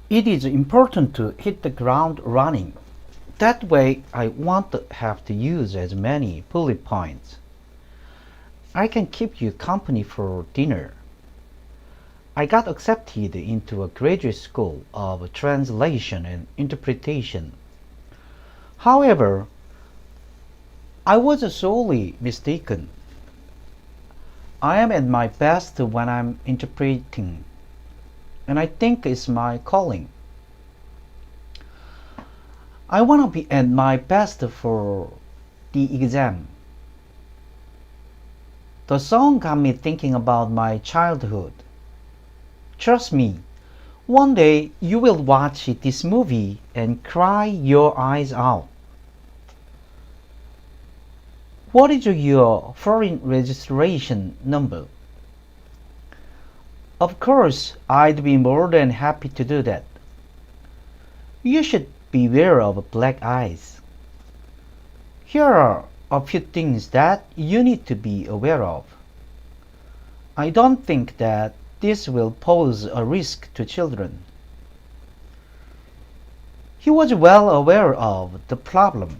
It is important to hit the ground running. That way, I won't have to use as many bullet points. I can keep you company for dinner. I got accepted into a graduate school of translation and interpretation. However, I was sorely mistaken. I am at my best when I'm interpreting, and I think it's my calling. I want to be at my best for the exam. The song got me thinking about my childhood. Trust me, one day you will watch this movie and cry your eyes out. What is your foreign registration number? Of course, I'd be more than happy to do that. You should beware of black eyes. Here are a few things that you need to be aware of. I don't think that this will pose a risk to children. He was well aware of the problem.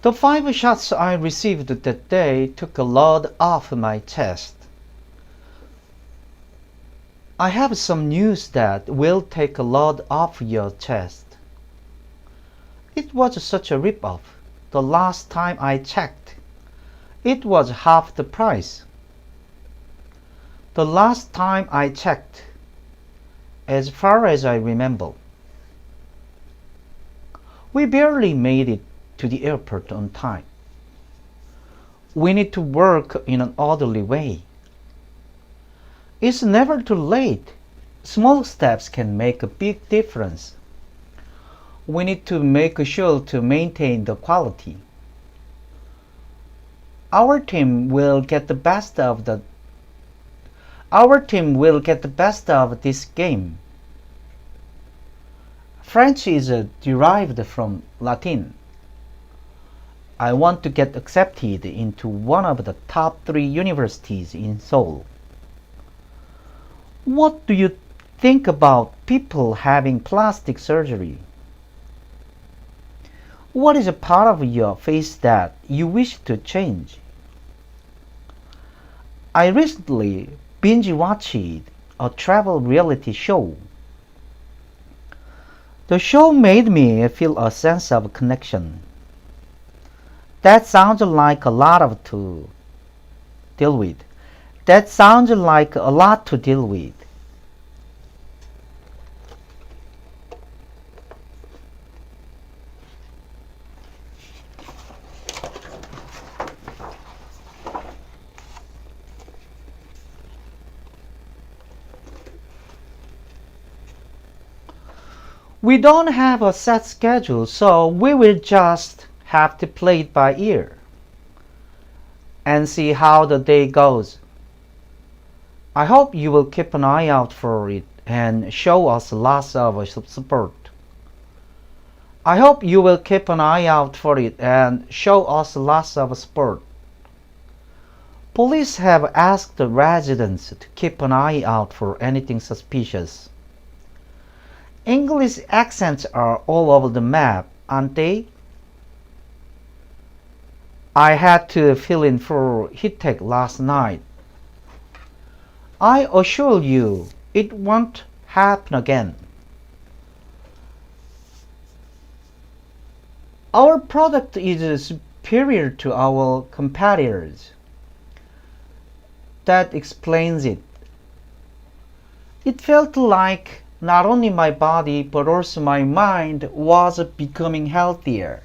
The 5 shots I received that day took a load off my chest. I have some news that will take a load off your chest. It was such a rip-off. The last time I checked, it was half the price. The last time I checked, as far as I remember. We barely made it to the airport on time. We need to work in an orderly way. It's never too late. Small steps can make a big difference. We need to make sure to maintain the quality. Our team will get the best of this game. French is derived from Latin. I want to get accepted into one of the top 3 universities in Seoul. What do you think about people having plastic surgery? What is a part of your face that you wish to change? I recently binge-watched a travel reality show. The show made me feel a sense of connection. That sounds like a lot to deal with. We don't have a set schedule, so we will just have to play it by ear and see how the day goes. I hope you will keep an eye out for it and show us lots of support. Police have asked the residents to keep an eye out for anything suspicious. English accents are all over the map, aren't they? I had to fill in for HITEC last night. I assure you, it won't happen again. Our product is superior to our competitors. That explains it. It felt like not only my body but also my mind was becoming healthier.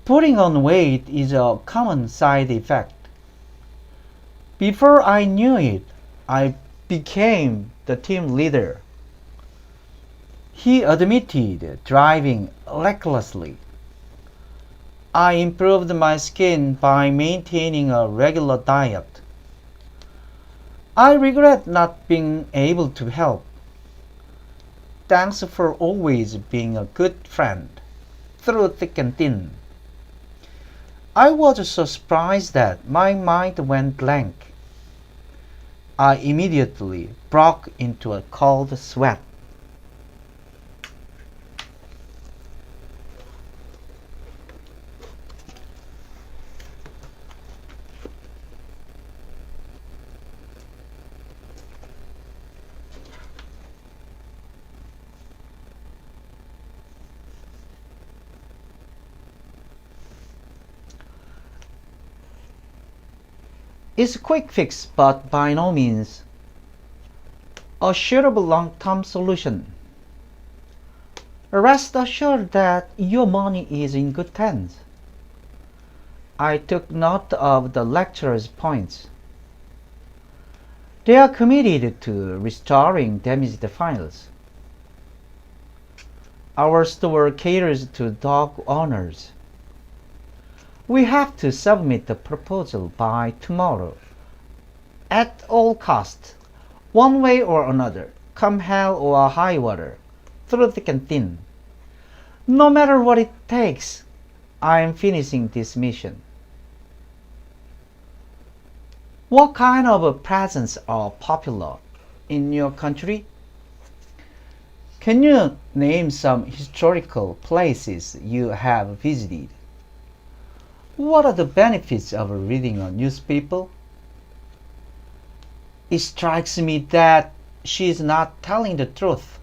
Putting on weight is a common side effect. Before I knew it, I became the team leader. He admitted driving recklessly. I improved my skin by maintaining a regular diet. I regret not being able to help. Thanks for always being a good friend, through thick and thin. I was so surprised that my mind went blank. I immediately broke into a cold sweat. It's a quick fix, but by no means a suitable long-term solution. Rest assured that your money is in good hands. I took note of the lecturer's points. They are committed to restoring damaged files. Our store caters to dog owners. We have to submit the proposal by tomorrow. At all costs, one way or another, come hell or high water, through thick and thin. No matter what it takes, I am finishing this mission. What kind of presents are popular in your country? Can you name some historical places you have visited? What are the benefits of reading a newspaper? It strikes me that she is not telling the truth.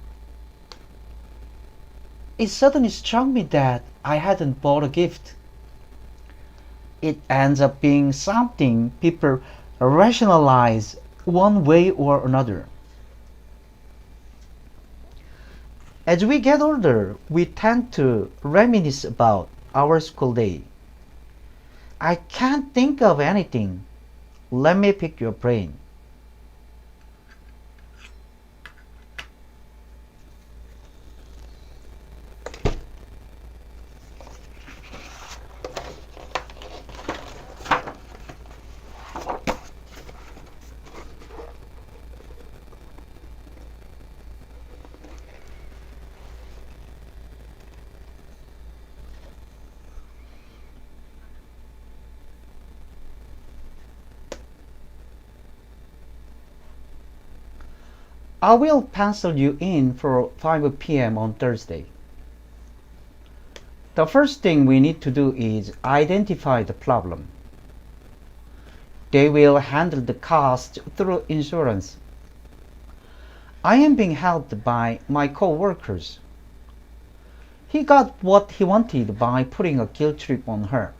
It suddenly struck me that I hadn't bought a gift. It ends up being something people rationalize one way or another. As we get older, we tend to reminisce about our school day. I can't think of anything. Let me pick your brain. I will pencil you in for 5 p.m. on Thursday. The first thing we need to do is identify the problem. They will handle the cost through insurance. I am being helped by my co-workers. He got what he wanted by putting a guilt trip on her.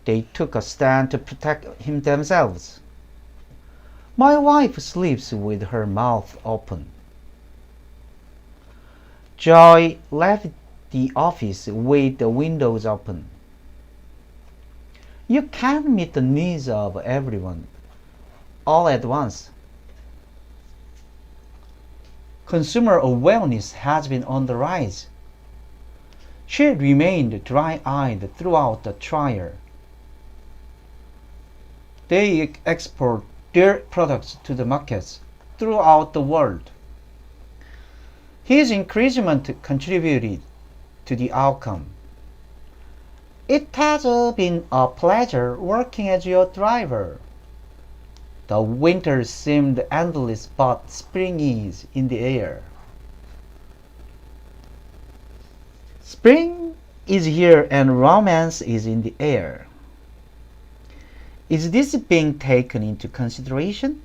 They took a stand to protect him themselves. My wife sleeps with her mouth open. Joy left the office with the windows open. You can't meet the needs of everyone all at once. Consumer awareness has been on the rise. She remained dry-eyed throughout the trial. They export their products to the markets throughout the world. His encouragement contributed to the outcome. It has been a pleasure working as your driver. The winter seemed endless, but spring is in the air. Spring is here and romance is in the air. Is this being taken into consideration?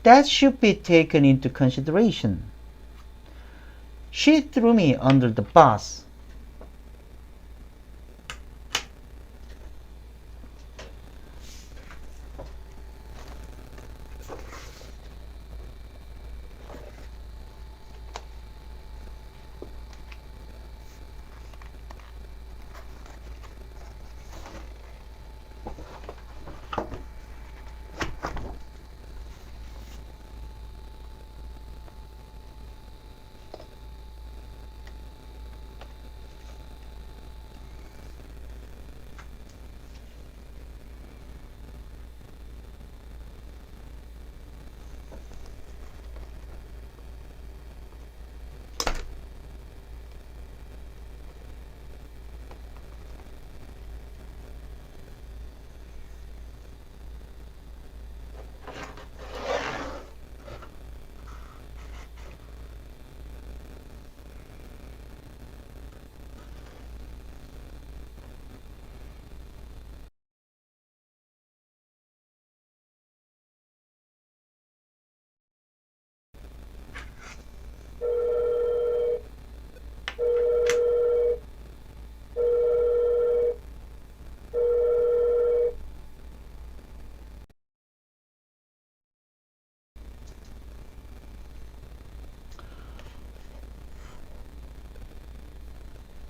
That should be taken into consideration. She threw me under the bus.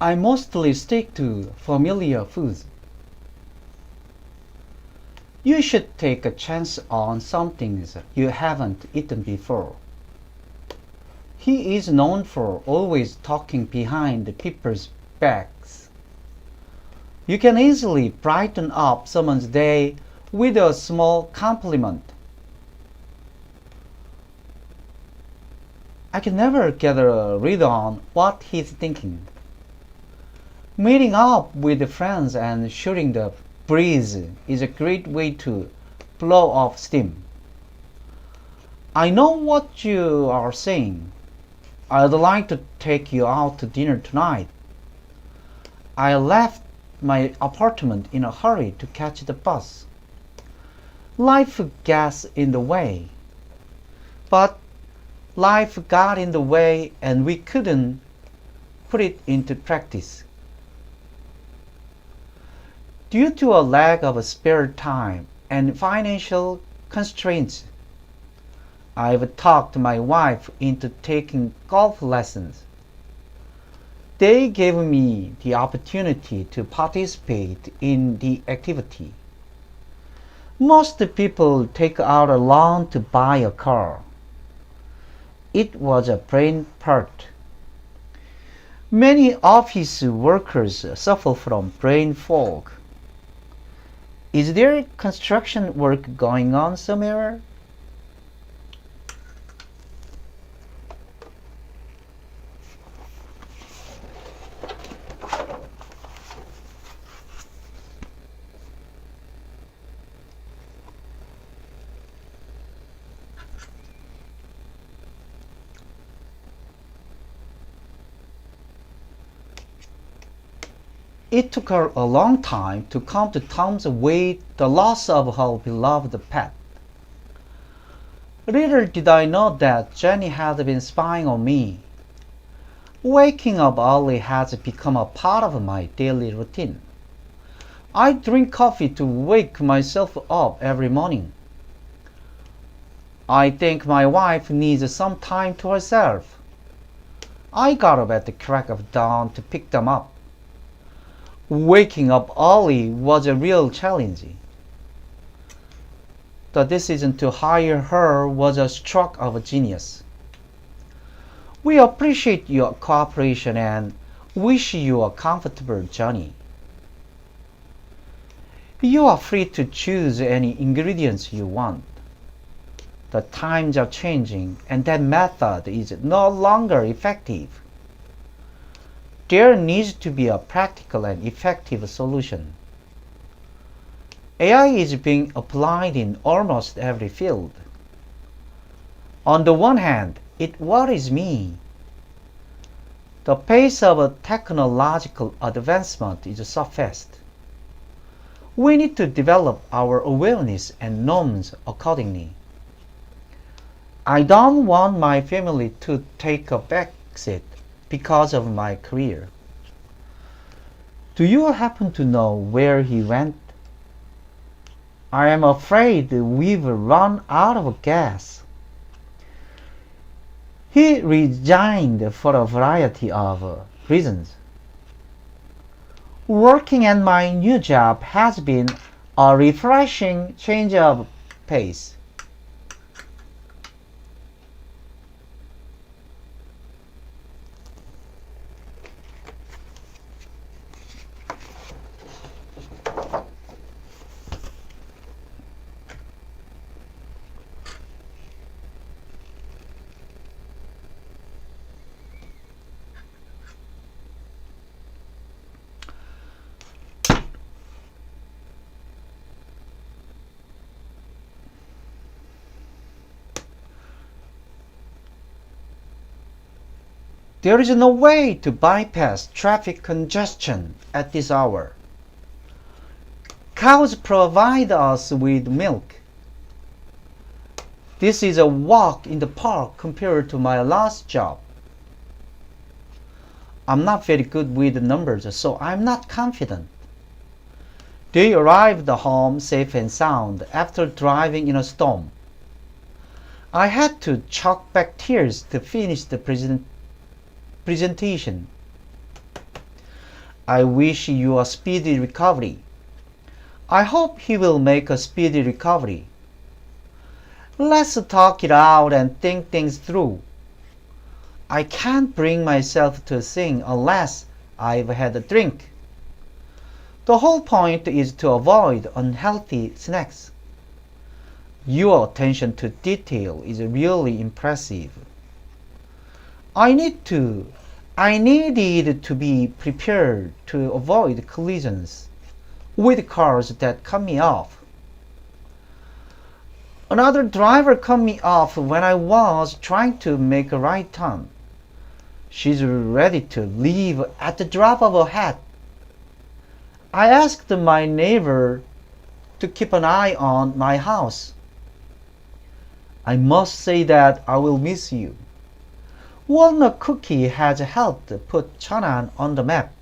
I mostly stick to familiar foods. You should take a chance on some things you haven't eaten before. He is known for always talking behind people's backs. You can easily brighten up someone's day with a small compliment. I can never get a read on what he's thinking. Meeting up with friends and shooting the breeze is a great way to blow off steam. I know what you are saying. I'd like to take you out to dinner tonight. I left my apartment in a hurry to catch the bus. Life gets in the way. But life got in the way and we couldn't put it into practice. Due to a lack of spare time and financial constraints, I've talked my wife into taking golf lessons. They gave me the opportunity to participate in the activity. Most people take out a loan to buy a car. It was a brain part. Many office workers suffer from brain fog. Is there construction work going on somewhere? It took her a long time to come to terms with the loss of her beloved pet. Little did I know that Jenny had been spying on me. Waking up early has become a part of my daily routine. I drink coffee to wake myself up every morning. I think my wife needs some time to herself. I got up at the crack of dawn to pick them up. Waking up early was a real challenge. The decision to hire her was a stroke of genius. We appreciate your cooperation and wish you a comfortable journey. You are free to choose any ingredients you want. The times are changing and that method is no longer effective. There needs to be a practical and effective solution. AI is being applied in almost every field. On the one hand, it worries me. The pace of technological advancement is so fast. We need to develop our awareness and norms accordingly. I don't want my family to take a backseat because of my career. Do you happen to know where he went? I am afraid we've run out of gas. He resigned for a variety of reasons. Working at my new job has been a refreshing change of pace. There is no way to bypass traffic congestion at this hour. Cows provide us with milk. This is a walk in the park compared to my last job. I'm not very good with numbers, so I'm not confident. They arrived home safe and sound after driving in a storm. I had to choke back tears to finish the presentation. I wish you a speedy recovery. I hope he will make a speedy recovery. Let's talk it out and think things through. I can't bring myself to sing unless I've had a drink. The whole point is to avoid unhealthy snacks. Your attention to detail is really impressive. I needed to be prepared to avoid collisions with cars that cut me off. Another driver cut me off when I was trying to make a right turn. She's ready to leave at the drop of a hat. I asked my neighbor to keep an eye on my house. I must say that I will miss you. Walnut Cookie has helped put Chanan on the map.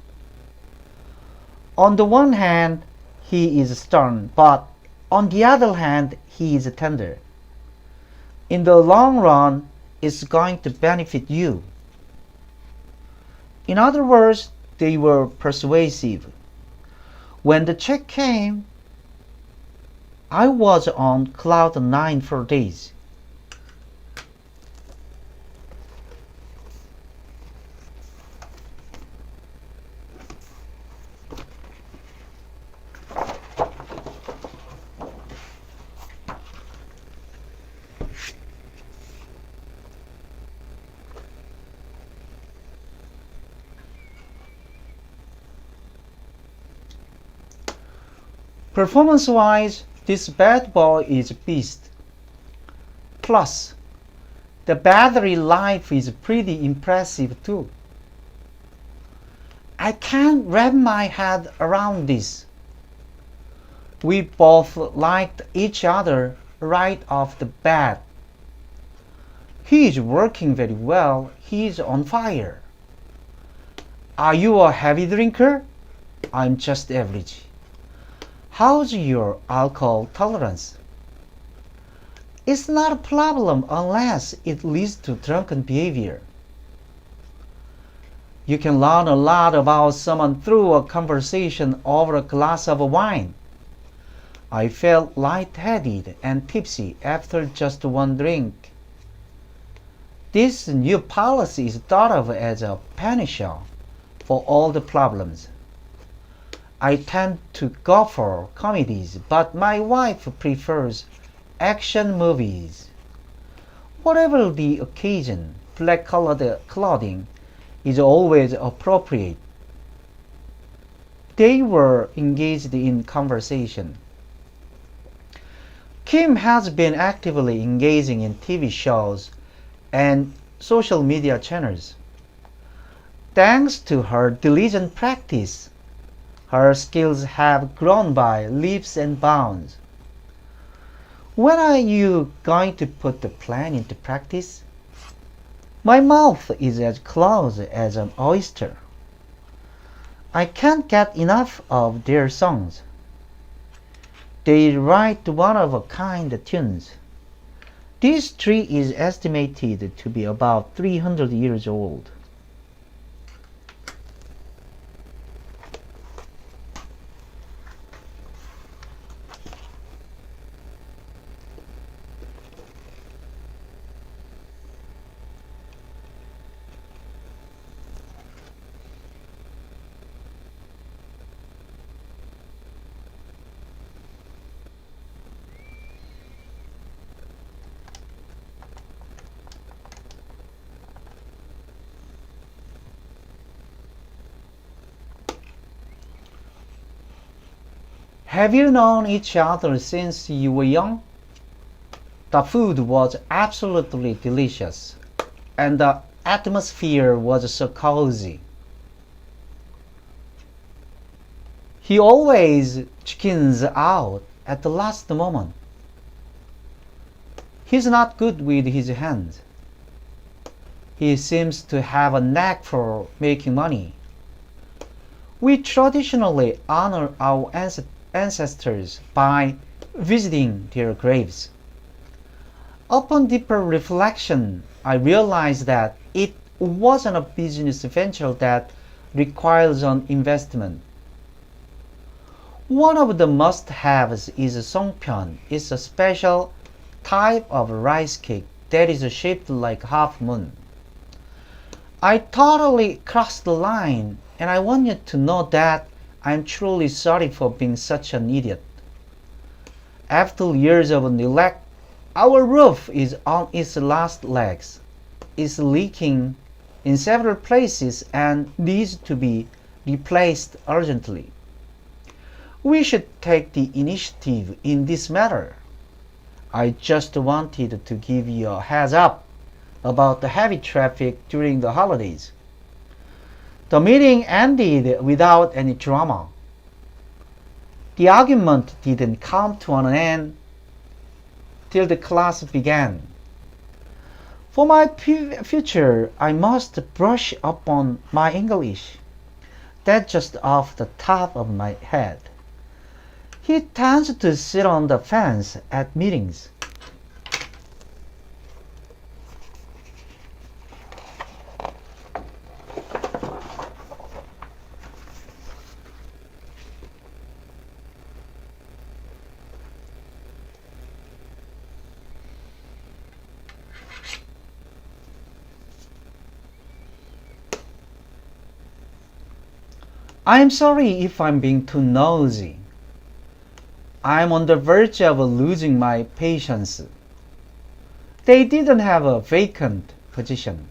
On the one hand, he is stern, but on the other hand, he is tender. In the long run, it's going to benefit you. In other words, they were persuasive. When the check came, I was on cloud 9 for days. Performance-wise, this bad boy is a beast. Plus, the battery life is pretty impressive too. I can't wrap my head around this. We both liked each other right off the bat. He is working very well. He is on fire. Are you a heavy drinker? I'm just average. How's your alcohol tolerance? It's not a problem unless it leads to drunken behavior. You can learn a lot about someone through a conversation over a glass of wine. I felt lightheaded and tipsy after just one drink. This new policy is thought of as a panacea for all the problems. I tend to go for comedies, but my wife prefers action movies. Whatever the occasion, black-colored clothing is always appropriate. They were engaged in conversation. Kim has been actively engaging in TV shows and social media channels. Thanks to her diligent practice, her skills have grown by leaps and bounds. When are you going to put the plan into practice? My mouth is as closed as an oyster. I can't get enough of their songs. They write one-of-a-kind tunes. This tree is estimated to be about 300 years old. Have you known each other since you were young? The food was absolutely delicious, and the atmosphere was so cozy. He always chickens out at the last moment. He's not good with his hands. He seems to have a knack for making money. We traditionally honor our ancestors by visiting their graves. Upon deeper reflection, I realized that it wasn't a business venture that requires an investment. One of the must-haves is songpyeon. It's a special type of rice cake that is shaped like half moon. I totally crossed the line, and I want you to know that I'm truly sorry for being such an idiot. After years of neglect, our roof is on its last legs. It's leaking in several places and needs to be replaced urgently. We should take the initiative in this matter. I just wanted to give you a heads up about the heavy traffic during the holidays. The meeting ended without any drama. The argument didn't come to an end till the class began. For my future, I must brush up on my English. That's just off the top of my head. He tends to sit on the fence at meetings. I am sorry if I'm being too nosy. I'm on the verge of losing my patience. They didn't have a vacant position.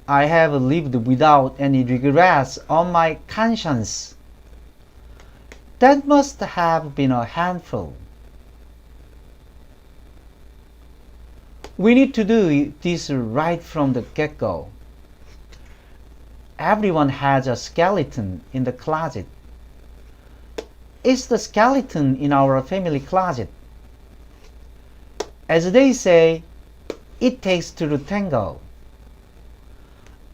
I have lived without any regrets on my conscience. That must have been a handful. We need to do this right from the get-go. Everyone has a skeleton in the closet. It's the skeleton in our family closet. As they say, it takes two to tango.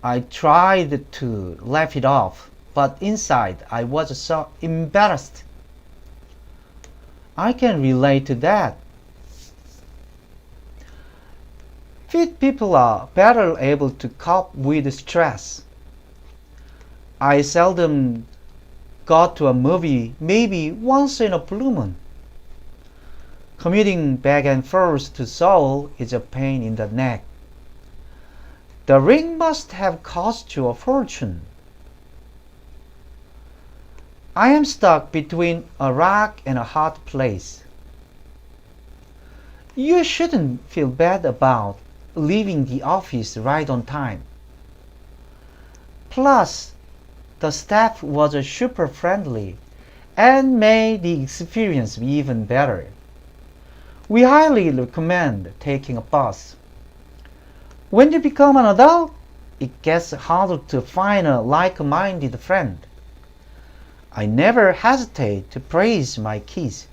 I tried to laugh it off, but inside I was so embarrassed. I can relate to that. Fit people are better able to cope with stress. I seldom go to a movie, maybe once in a blue moon. Commuting back and forth to Seoul is a pain in the neck. The ring must have cost you a fortune. I am stuck between a rock and a hard place. You shouldn't feel bad about leaving the office right on time. Plus, the staff was super friendly and made the experience even better. We highly recommend taking a bus. When you become an adult, it gets harder to find a like-minded friend. I never hesitate to praise my kids.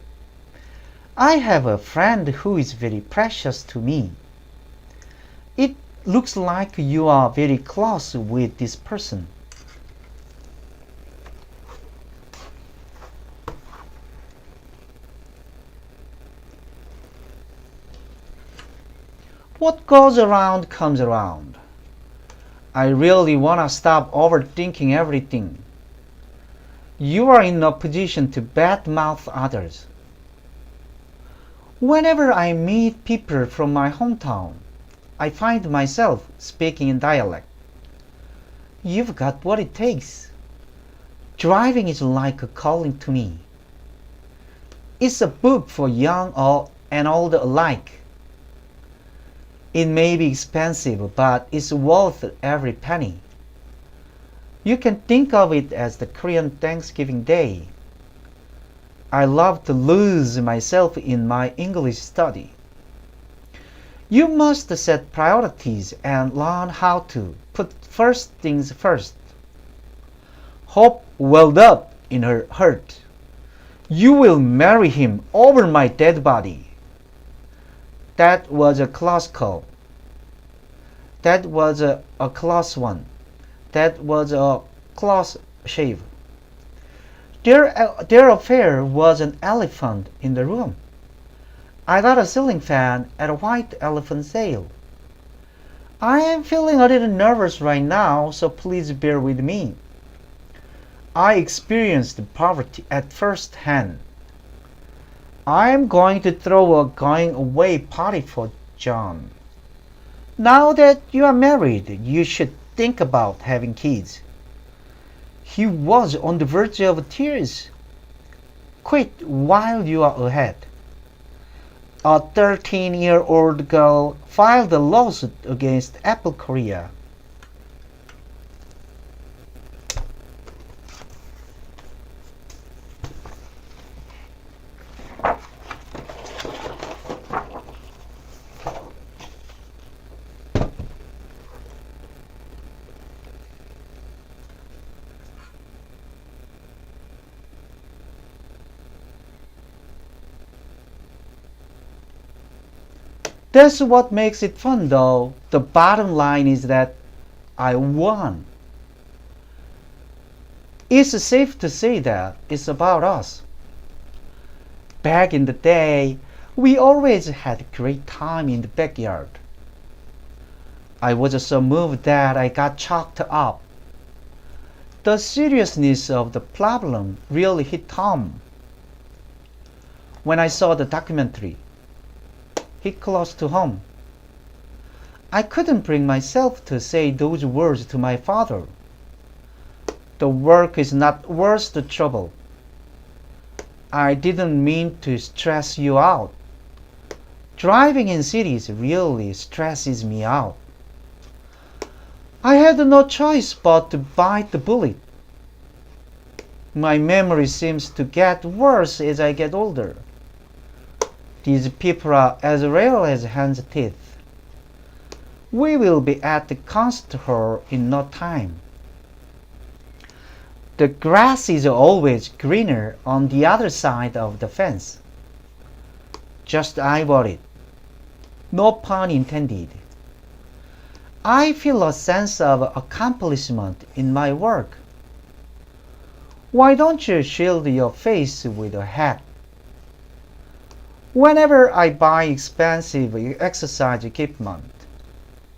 I have a friend who is very precious to me. It looks like you are very close with this person. What goes around comes around. I really want to stop overthinking everything. You are in a position to badmouth others. Whenever I meet people from my hometown, I find myself speaking in dialect. You've got what it takes. Driving is like a calling to me. It's a book for young and old alike. It may be expensive, but it's worth every penny. You can think of it as the Korean Thanksgiving Day. I love to lose myself in my English study. You must set priorities and learn how to put first things first. Hope welled up in her heart. You will marry him over my dead body. That was a close call. That was a close one. That was a close shave. Their affair was an elephant in the room. I got a ceiling fan at a white elephant sale. I am feeling a little nervous right now, so please bear with me. I experienced poverty at first hand. I am going to throw a going away party for John. Now that you are married, you should think about having kids. He was on the verge of tears. Quit while you are ahead. A 13-year-old girl filed a lawsuit against Apple Korea. That's what makes it fun, though. The bottom line is that I won. It's safe to say that it's about us. Back in the day, we always had a great time in the backyard. I was so moved that I got choked up. The seriousness of the problem really hit home. When I saw the documentary, hit close to home. I couldn't bring myself to say those words to my father. The work is not worth the trouble. I didn't mean to stress you out. Driving in cities really stresses me out. I had no choice but to bite the bullet. My memory seems to get worse as I get older. These people are as rare as hen's teeth. We will be at the concert hall in no time. The grass is always greener on the other side of the fence. Just eyeball it. No pun intended. I feel a sense of accomplishment in my work. Why don't you shield your face with a hat? Whenever I buy expensive exercise equipment,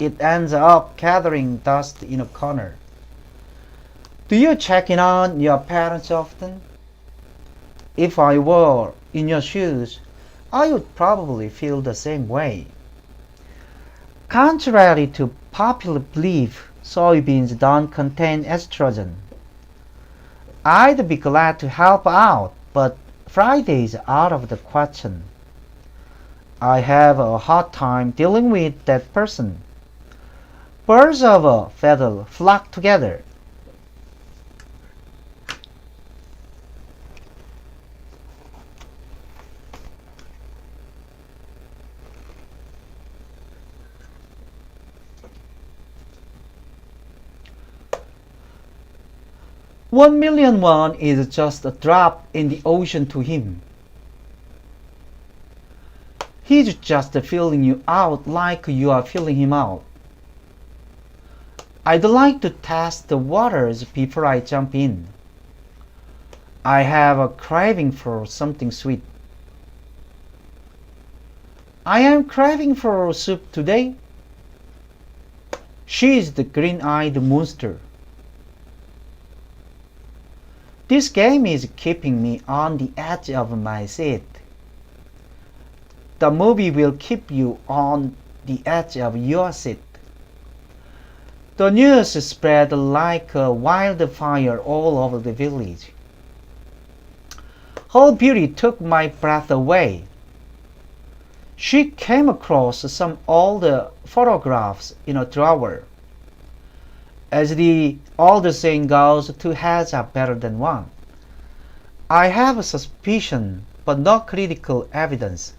it ends up gathering dust in a corner. Do you check in on your parents often? If I were in your shoes, I would probably feel the same way. Contrary to popular belief, soybeans don't contain estrogen. I'd be glad to help out, but Friday is out of the question. I have a hard time dealing with that person. Birds of a feather flock together. $1,000,000 is just a drop in the ocean to him. He's just filling you out like you are filling him out. I'd like to test the waters before I jump in. I have a craving for something sweet. I am craving for soup today. She is the green-eyed monster. This game is keeping me on the edge of my seat. The movie will keep you on the edge of your seat. The news spread like a wildfire all over the village. Her beauty took my breath away. She came across some old photographs in a drawer. As the old saying goes, two heads are better than one. I have a suspicion, but no critical evidence.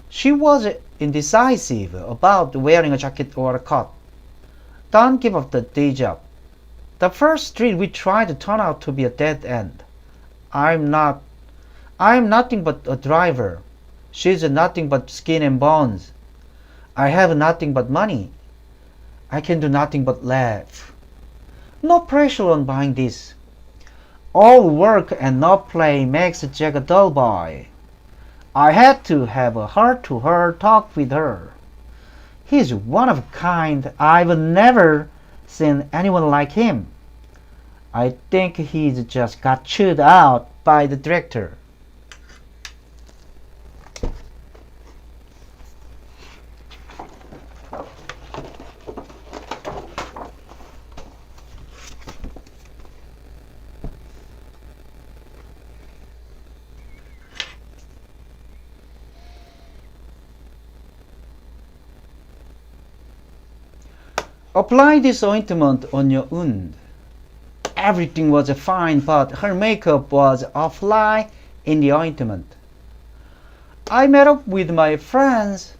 She was indecisive about wearing a jacket or a coat. Don't give up the day job. The first street we tried turned out to be a dead end. I am nothing but a driver. She's nothing but skin and bones. I have nothing but money. I can do nothing but laugh. No pressure on buying this. All work and no play makes Jack a dull boy. I had to have a heart-to-heart talk with her. He's one of a kind. I've never seen anyone like him. I think he's just got chewed out by the director. Apply this ointment on your wound. Everything was fine, but her makeup was a fly in the ointment. I met up with my friends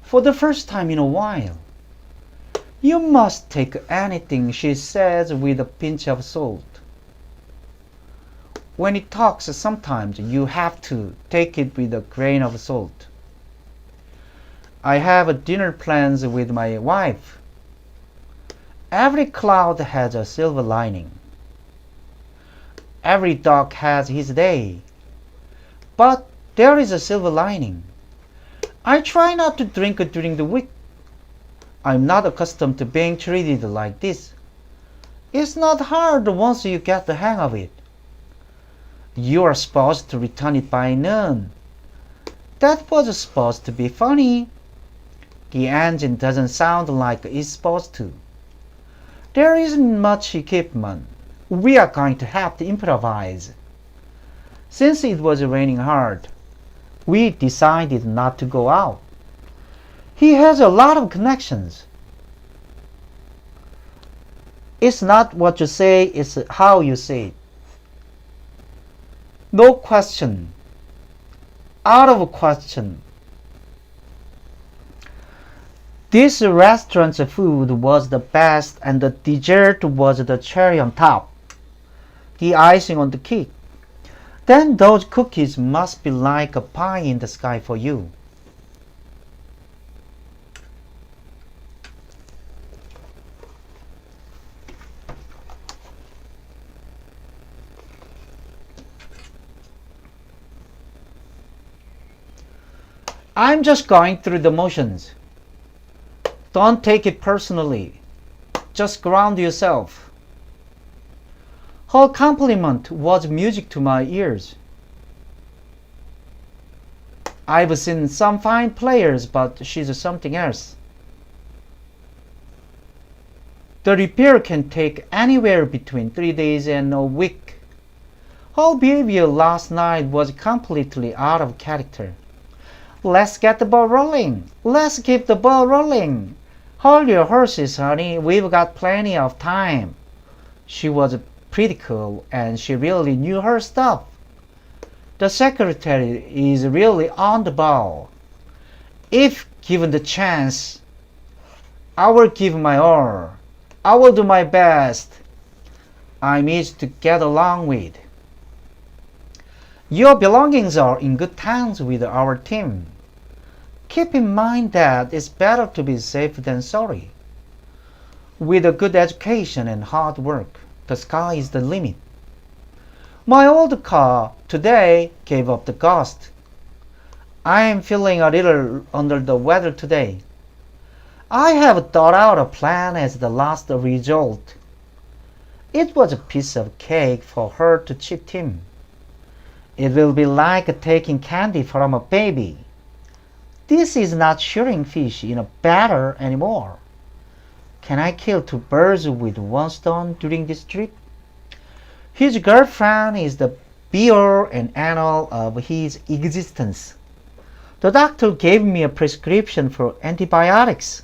for the first time in a while. You must take anything she says with a pinch of salt. When he talks, sometimes you have to take it with a grain of salt. I have dinner plans with my wife. Every cloud has a silver lining. Every dog has his day. But there is a silver lining. I try not to drink during the week. I'm not accustomed to being treated like this. It's not hard once you get the hang of it. You are supposed to return it by noon. That was supposed to be funny. The engine doesn't sound like it's supposed to. There isn't much equipment. We are going to have to improvise. Since it was raining hard, we decided not to go out. He has a lot of connections. It's not what you say, it's how you say it. No question. Out of question. This restaurant's food was the best and the dessert was the cherry on top, the icing on the cake. Then those cookies must be like a pie in the sky for you. I'm just going through the motions. Don't take it personally. Just ground yourself. Her compliment was music to my ears. I've seen some fine players, but she's something else. The repair can take anywhere between 3 days and a week. Her behavior last night was completely out of character. Let's get the ball rolling. Let's keep the ball rolling. Hold your horses, honey. We've got plenty of time. She was pretty cool, and she really knew her stuff. The secretary is really on the ball. If given the chance, I will give my all. I will do my best. I'm easy to get along with. Your belongings are in good hands with our team. Keep in mind that it's better to be safe than sorry. With a good education and hard work, the sky is the limit. My old car today gave up the ghost. I am feeling a little under the weather today. I have thought out a plan as the last result. It was a piece of cake for her to cheat him. It will be like taking candy from a baby. This is not shooting fish in a batter anymore. Can I kill 2 birds with 1 stone during this trip? His girlfriend is the be-all and end-all of his existence. The doctor gave me a prescription for antibiotics.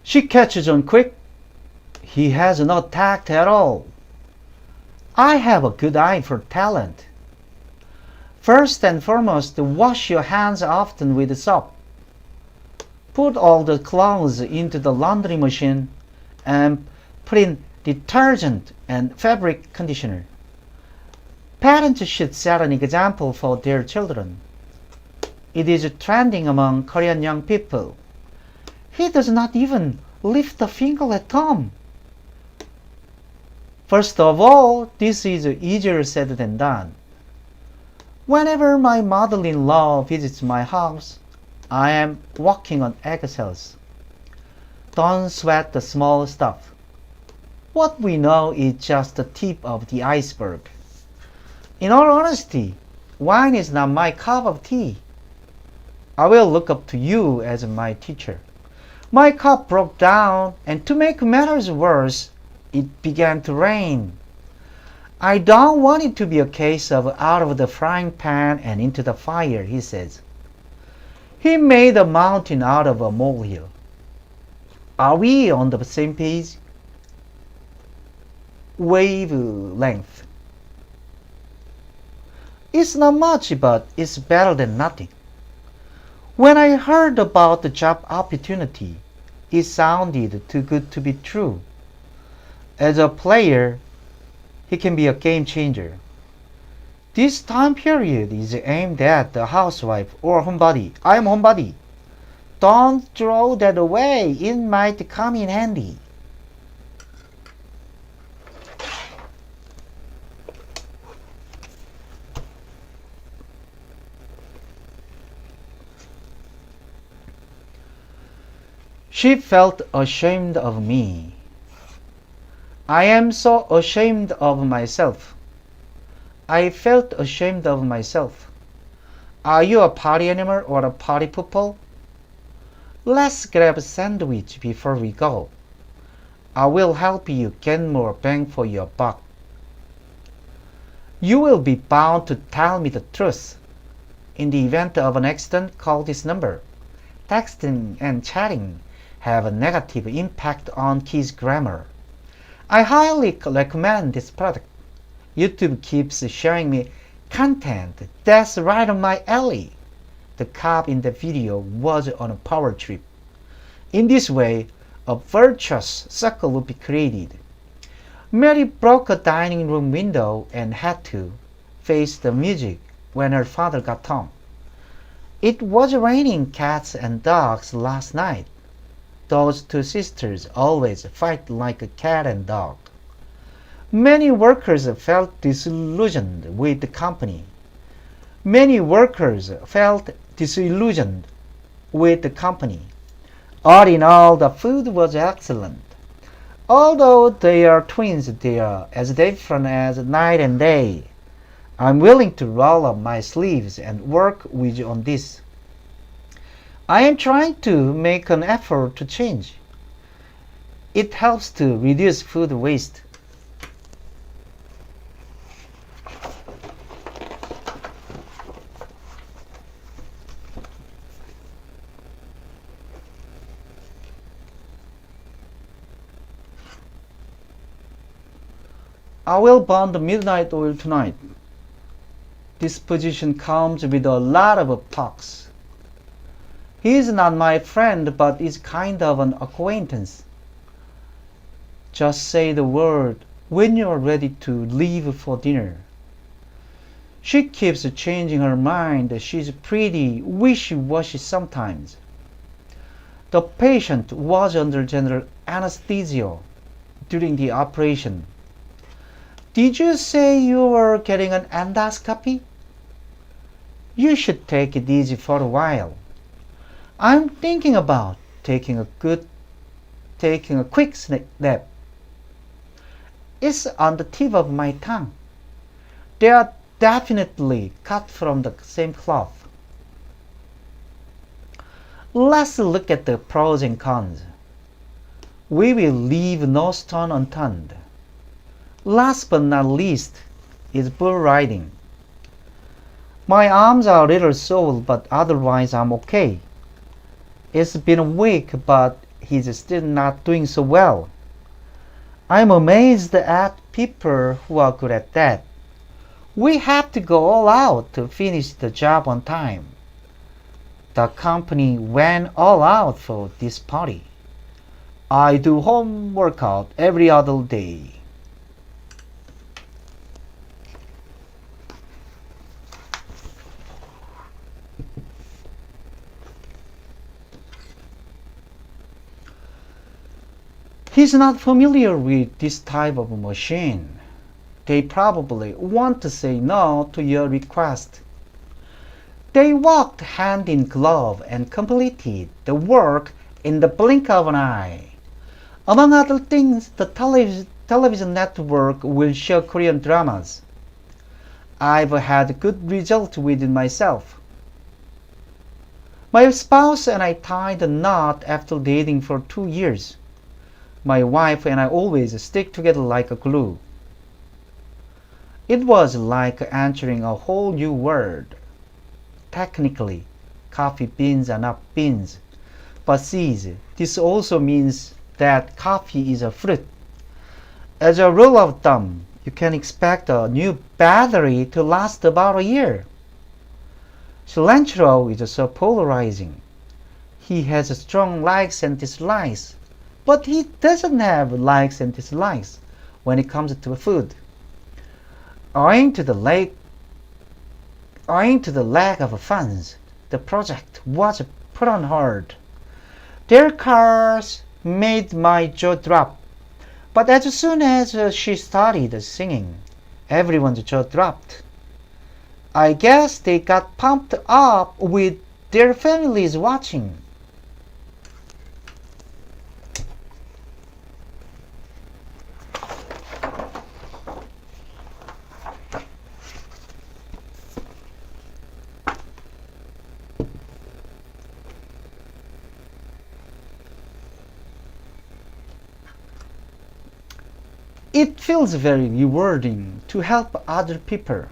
She catches on quick. He has no tact at all. I have a good eye for talent. First and foremost, wash your hands often with soap. Put all the clothes into the laundry machine and put in detergent and fabric conditioner. Parents should set an example for their children. It is trending among Korean young people. He does not even lift a finger at home. First of all, this is easier said than done. Whenever my mother-in-law visits my house, I am walking on eggshells. Don't sweat the small stuff. What we know is just the tip of the iceberg. In all honesty, wine is not my cup of tea. I will look up to you as my teacher. My cup broke down, and to make matters worse, it began to rain. I don't want it to be a case of out of the frying pan and into the fire, he says. He made a mountain out of a molehill. Are we on the same page? Wavelength. It's not much, but it's better than nothing. When I heard about the job opportunity, it sounded too good to be true. As a player, he can be a game changer. This time period is aimed at the housewife or homebody. I am homebody. Don't throw that away. It might come in handy. She felt ashamed of me. I am so ashamed of myself. I felt ashamed of myself. Are you a party animal or a party poople? Let's grab a sandwich before we go. I will help you get more bang for your buck. You will be bound to tell me the truth. In the event of an accident, call this number. Texting and chatting have a negative impact on kids' grammar. I highly recommend this product. YouTube keeps showing me content that's right on my alley. The cop in the video was on a power trip. In this way, a virtuous circle would be created. Mary broke a dining room window and had to face the music when her father got home. It was raining cats and dogs last night. Those two sisters always fight like a cat and dog. Many workers felt disillusioned with the company. Many workers felt disillusioned with the company. All in all, the food was excellent. Although they are twins, they are as different as night and day. I'm willing to roll up my sleeves and work with you on this. I am trying to make an effort to change. It helps to reduce food waste. I will burn the midnight oil tonight. This position comes with a lot of perks. He is not my friend, but is kind of an acquaintance. Just say the word when you are ready to leave for dinner. She keeps changing her mind. She's pretty wishy-washy sometimes. The patient was under general anesthesia during the operation. Did you say you were getting an endoscopy? You should take it easy for a while. I'm thinking about taking a quick nap. It's on the tip of my tongue. They are definitely cut from the same cloth. Let's look at the pros and cons. We will leave no stone unturned. Last but not least is bull riding. My arms are a little sore, but otherwise I'm okay. It's been a week, but he's still not doing so well. I'm amazed at people who are good at that. We have to go all out to finish the job on time. The company went all out for this party. I do home workout every other day. He's not familiar with this type of machine. They probably want to say no to your request. They walked hand in glove and completed the work in the blink of an eye. Among other things, the television network will show Korean dramas. I've had good results with it myself. My spouse and I tied a knot after dating for 2 years. My wife and I always stick together like a glue. It was like entering a whole new world. Technically, coffee beans are not beans, but seeds. This also means that coffee is a fruit. As a rule of thumb, you can expect a new battery to last about a year. Cilantro is so polarizing. He has strong likes and dislikes, but he doesn't have likes and dislikes when it comes to food. Owing to the lack of funds, the project was put on hold. Their cars made my jaw drop, but as soon as she started singing, everyone's jaw dropped. I guess they got pumped up with their families watching. It feels very rewarding to help other people.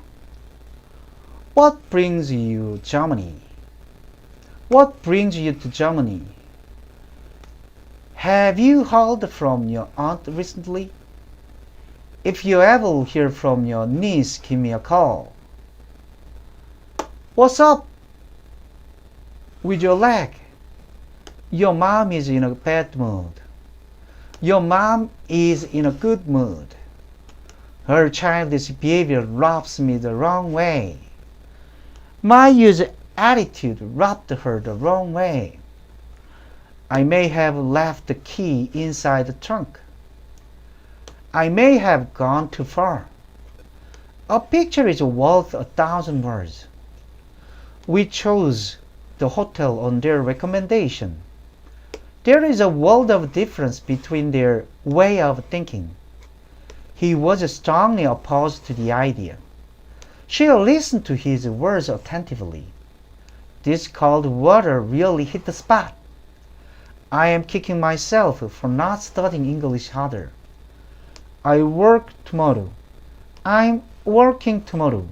What brings you Germany? What brings you to Germany? Have you heard from your aunt recently? If you ever hear from your niece, give me a call. What's up with your leg? Your mom is in a bad mood. Your mom is in a good mood. Her childish behavior rubs me the wrong way. My usual attitude rubbed her the wrong way. I may have left the key inside the trunk. I may have gone too far. A picture is worth 1,000 words. We chose the hotel on their recommendation. There is a world of difference between their way of thinking. He was strongly opposed to the idea. She listened to his words attentively. This cold water really hit the spot. I am kicking myself for not studying English harder. I work tomorrow. I'm working tomorrow.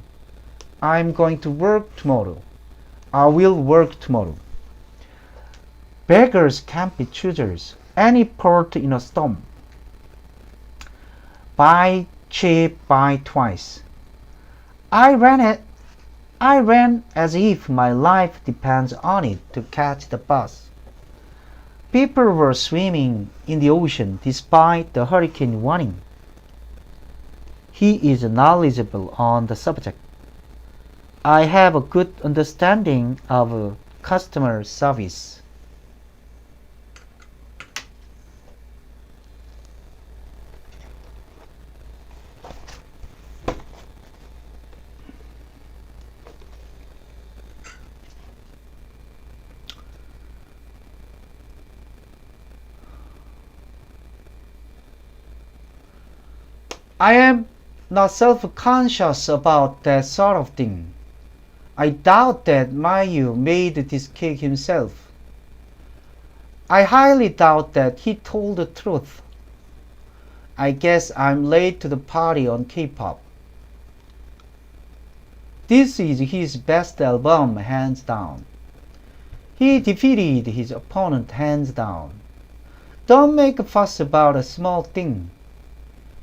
I'm going to work tomorrow. I will work tomorrow. Beggars can't be choosers. Any port in a storm. Buy cheap, buy twice. I ran as if my life depends on it to catch the bus. People were swimming in the ocean despite the hurricane warning. He is knowledgeable on the subject. I have a good understanding of customer service. I am not self-conscious about that sort of thing. I doubt that Mayu made this cake himself. I highly doubt that he told the truth. I guess I'm late to the party on K-pop. This is his best album, hands down. He defeated his opponent hands down. Don't make a fuss about a small thing.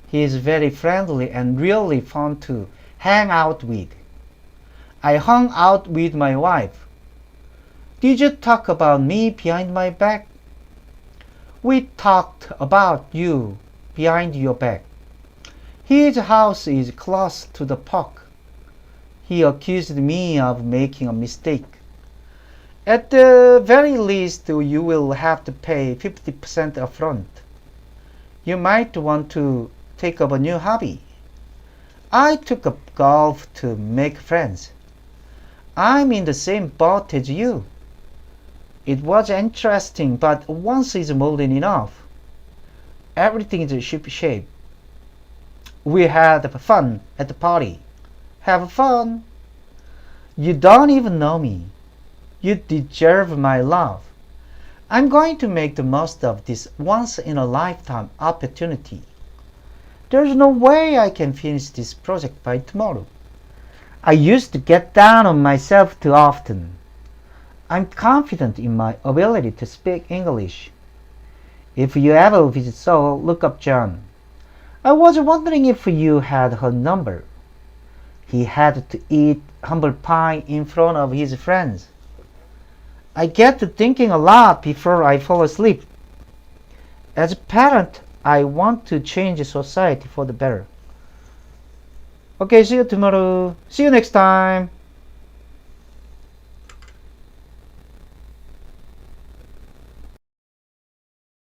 He is very friendly and really fun to hang out with. I hung out with my wife. Did you talk about me behind my back? We talked about you behind your back. His house is close to the park. He accused me of making a mistake. At the very least, you will have to pay 50% upfront. You might want to take up a new hobby. I took up golf to make friends. I'm in the same boat as you. It was interesting, but once is more than enough. Everything is ship-shape. We had fun at the party. Have fun. You don't even know me. You deserve my love. I'm going to make the most of this once-in-a-lifetime opportunity. There's no way I can finish this project by tomorrow. I used to get down on myself too often. I'm confident in my ability to speak English. If you ever visit Seoul, look up John. I was wondering if you had her number. He had to eat humble pie in front of his friends. I get to thinking a lot before I fall asleep. As a parent, I want to change society for the better. Okay, see you tomorrow. See you next time.